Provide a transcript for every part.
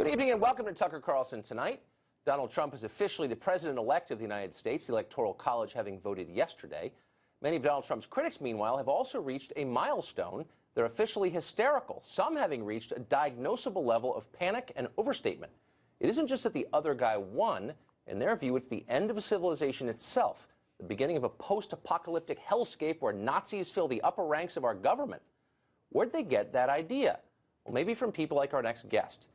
Good evening and welcome to Tucker Carlson Tonight. Donald Trump is officially the president-elect of the United States, the Electoral College having voted yesterday. Many of Donald Trump's critics, meanwhile, have also reached a milestone. They're officially hysterical, some having reached a diagnosable level of panic and overstatement. It isn't just that the other guy won. In their view, it's the end of a civilization itself, the beginning of a post-apocalyptic hellscape where Nazis fill the upper ranks of our government. Where'd they get that idea? Well, maybe from people like our next guest.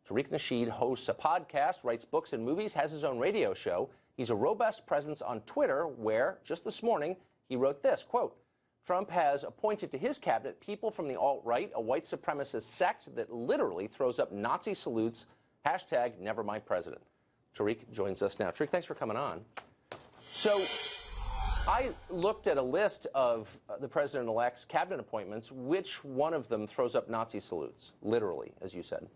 Tariq Nasheed hosts a podcast, writes books and movies, has his own radio show. He's a robust presence on Twitter where, just this morning, he wrote this, quote, Trump has appointed to his cabinet people from the alt-right, a white supremacist sect that literally throws up Nazi salutes, hashtag never my president. Tariq joins us now. Tariq, thanks for coming on. So I looked at a list of the president-elect's cabinet appointments. Which one of them throws up Nazi salutes, literally, as you said?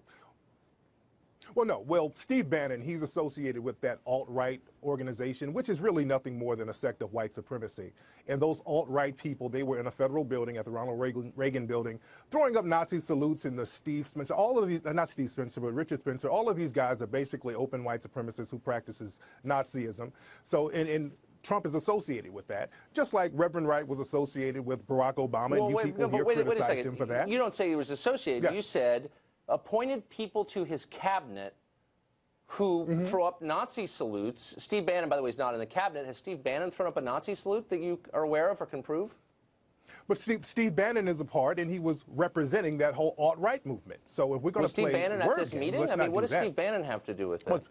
Well, no. Well, Steve Bannon, he's associated with that alt-right organization, which is really nothing more than a sect of white supremacy. And those alt-right people, they were in a federal building at the Ronald Reagan building, throwing up Nazi salutes in the Steve Spencer. All of these, not Steve Spencer, but Richard Spencer, all of these guys are basically open white supremacists who practices Nazism. So, and Trump is associated with that, just like Reverend Wright was associated with Barack Obama, and you people here criticized him for that. You don't say he was associated. Yes. You said appointed people to his cabinet who throw up Nazi salutes. Steve Bannon, by the way, is not in the cabinet. Has Steve Bannon thrown up a Nazi salute that you are aware of or can prove? But Steve Bannon is a part, and he was representing that whole alt-right movement. So if we're going to play Steve Bannon at this meeting? I mean, what does Steve Bannon have to do with that?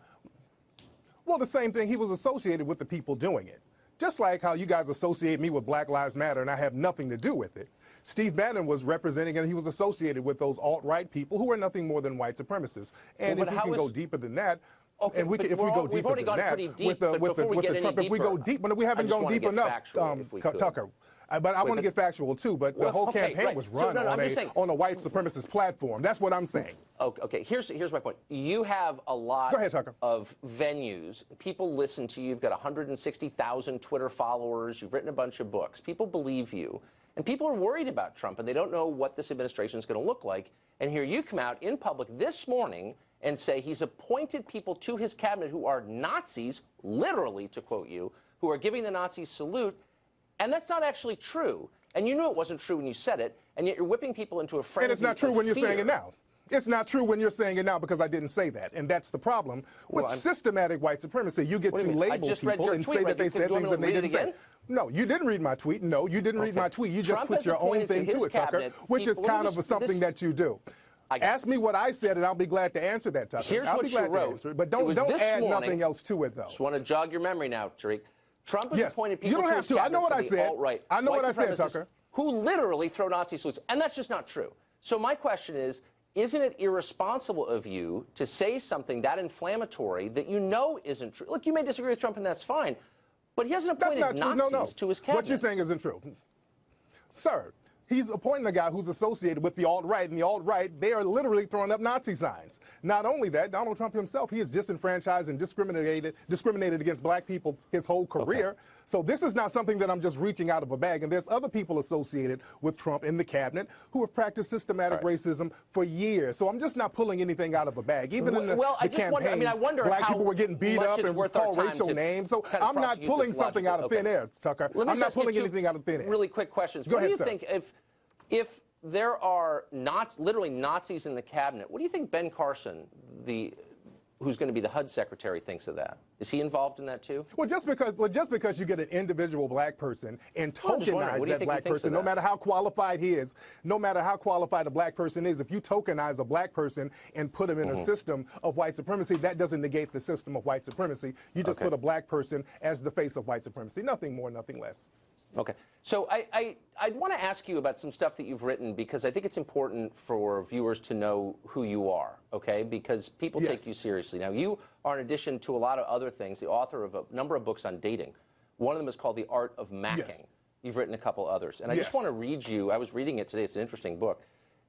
Well, the same thing. He was associated with the people doing it. Just like how you guys associate me with Black Lives Matter, and I have nothing to do with it. Steve Bannon was representing, and he was associated with those alt-right people who are nothing more than white supremacists. And if we can go deeper than that, okay, and if we go deeper than that, with Trump, if we go deep, but we haven't gone deep enough, Tucker. But I want to get factual too. But the whole campaign was run on a white supremacist platform. That's what I'm saying. Okay. Here's my point. You have a lot of venues. People listen to you. You've got 160,000 Twitter followers. You've written a bunch of books. People believe you. And people are worried about Trump, and they don't know what this administration is going to look like. And here you come out in public this morning and say he's appointed people to his cabinet who are Nazis, literally, to quote you, who are giving the Nazi salute. And that's not actually true. And you knew it wasn't true when you said it, and yet you're whipping people into a frenzy. And it's not true when you're fear. saying it now. It's not true when you're saying it now because I didn't say that. And that's the problem with systematic white supremacy. You get to label people and say that they said things that they didn't say. No, you didn't read my tweet. No, you didn't read my tweet. You just put your own thing to it, Tucker, which is kind of something that you do. Ask me what I said, and I'll be glad to answer that, Tucker. Here's what you wrote. But don't add nothing else to it, though. Just want to jog your memory now, Tariq. Trump has appointed people to his cabinet. I know what I said. I know what I said, Tucker. Who literally throw Nazi salutes, and that's just not true. So my question is, isn't it irresponsible of you to say something that inflammatory that you know isn't true? Look, you may disagree with Trump, and that's fine, but he hasn't appointed Nazis to his cabinet. What you're saying isn't true. Sir, he's appointing a guy who's associated with the alt-right, and the alt-right, they are literally throwing up Nazi signs. Not only that, Donald Trump himself, he is disenfranchised and discriminated against black people his whole career. Okay. So this is not something that I'm just reaching out of a bag. And there's other people associated with Trump in the cabinet who have practiced systematic racism for years. So I'm just not pulling anything out of a bag. Even in the campaign, black people were getting beat up and called racial names. So I'm not pulling something out of thin air, Tucker. I'm not pulling anything out of thin air. Really quick questions. What do you think if there are literally Nazis in the cabinet, what do you think Ben Carlson, who's going to be the HUD secretary, thinks of that? Is he involved in that too? Well, just because you get an individual black person and tokenize that black person, no matter how qualified he is, no matter how qualified a black person is, if you tokenize a black person and put him in a system of white supremacy, that doesn't negate the system of white supremacy. You just put a black person as the face of white supremacy. Nothing more, nothing less. Okay. So I'd want to ask you about some stuff that you've written because I think it's important for viewers to know who you are, okay? Because people take you seriously. Now, you are, in addition to a lot of other things, the author of a number of books on dating. One of them is called The Art of Macking. You've written a couple others. And I just want to read you, I was reading it today, it's an interesting book.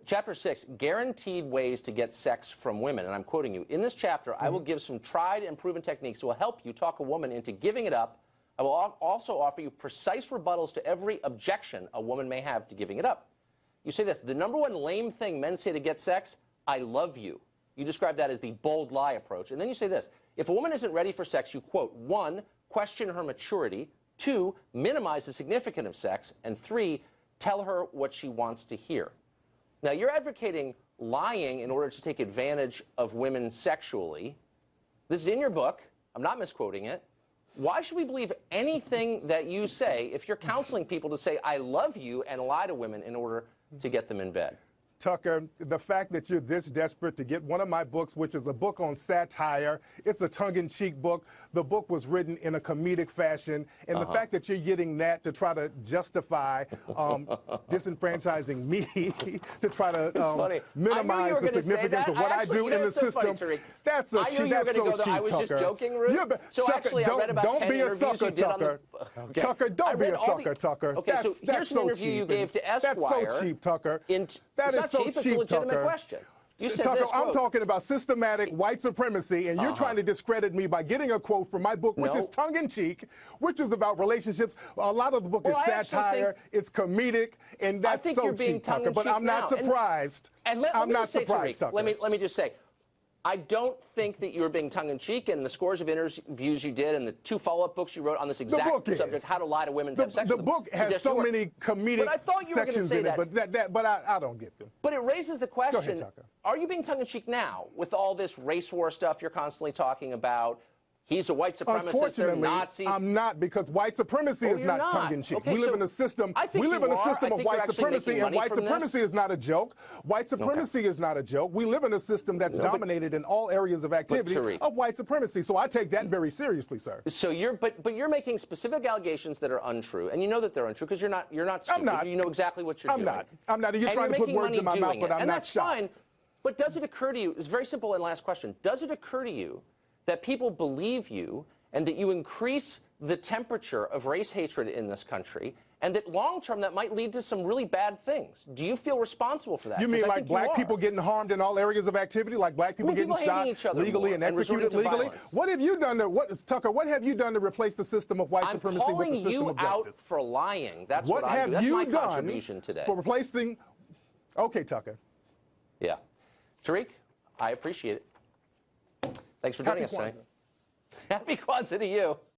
Chapter 6, Guaranteed Ways to Get Sex from Women. And I'm quoting you. In this chapter, I will give some tried and proven techniques that will help you talk a woman into giving it up. I will also offer you precise rebuttals to every objection a woman may have to giving it up. You say this, the #1 lame thing men say to get sex, I love you. You describe that as the bold lie approach. And then you say this: if a woman isn't ready for sex, you quote, 1, question her maturity, 2, minimize the significance of sex, and 3, tell her what she wants to hear. Now, you're advocating lying in order to take advantage of women sexually. This is in your book. I'm not misquoting it. Why should we believe anything that you say if you're counseling people to say, I love you, and lie to women in order to get them in bed? Tucker, the fact that you're this desperate to get one of my books, which is a book on satire, it's a tongue-in-cheek book. The book was written in a comedic fashion, and the fact that you're getting that to try to justify disenfranchising me, to try to minimize the significance of what I do in the system, that's so cheap, Tucker. I was just joking, Ruth. So actually, I read about 10 interviews you did on the... Okay. Tucker, don't be a sucker, Tucker. Okay, so here's an interview you gave to Esquire. That's so cheap, Tucker. That is so cheap, it's a legitimate question. You said Tucker, this, I'm talking about systematic white supremacy, and you're trying to discredit me by getting a quote from my book, which is tongue-in-cheek, which is about relationships. A lot of the book is satire, it's comedic, and that's so cheap, Tucker. But I'm not surprised. I'm not surprised, Tucker. Let me just say, I don't think that you're being tongue-in-cheek, and the scores of interviews you did and the 2 follow-up books you wrote on this exact subject, how to lie to women to have sex with them. The book has so many comedic sections in it, but I don't get them. But it raises the question, go ahead, Tucker. Are you being tongue-in-cheek now with all this race war stuff you're constantly talking about? He's a white supremacist, they're Nazis. I'm not, because white supremacy is not tongue-in-cheek. Okay, we live in a system. We live in a system of white supremacy, and white supremacy is not a joke. White supremacy is not a joke. We live in a system that's dominated in all areas of activity of white supremacy. So I take that very seriously, sir. So but you're making specific allegations that are untrue, and you know that they're untrue because you're not stupid. I'm not. You know exactly what you're doing. I'm not. You're trying to put words in my mouth, but I'm not shocked. And that's fine. But does it occur to you? It's very simple. And last question: does it occur to you that people believe you, and that you increase the temperature of race hatred in this country, and that long-term that might lead to some really bad things? Do you feel responsible for that? You mean like black people getting harmed in all areas of activity, like black people getting shot legally and executed legally? What have you done to, Tucker, what have you done to replace the system of white supremacy with the system of justice? I'm calling you out for lying. That's what I do. That's my contribution today. For replacing... Okay, Tucker. Yeah. Tariq, I appreciate it. Thanks for joining us tonight. Happy Kwanzaa to you.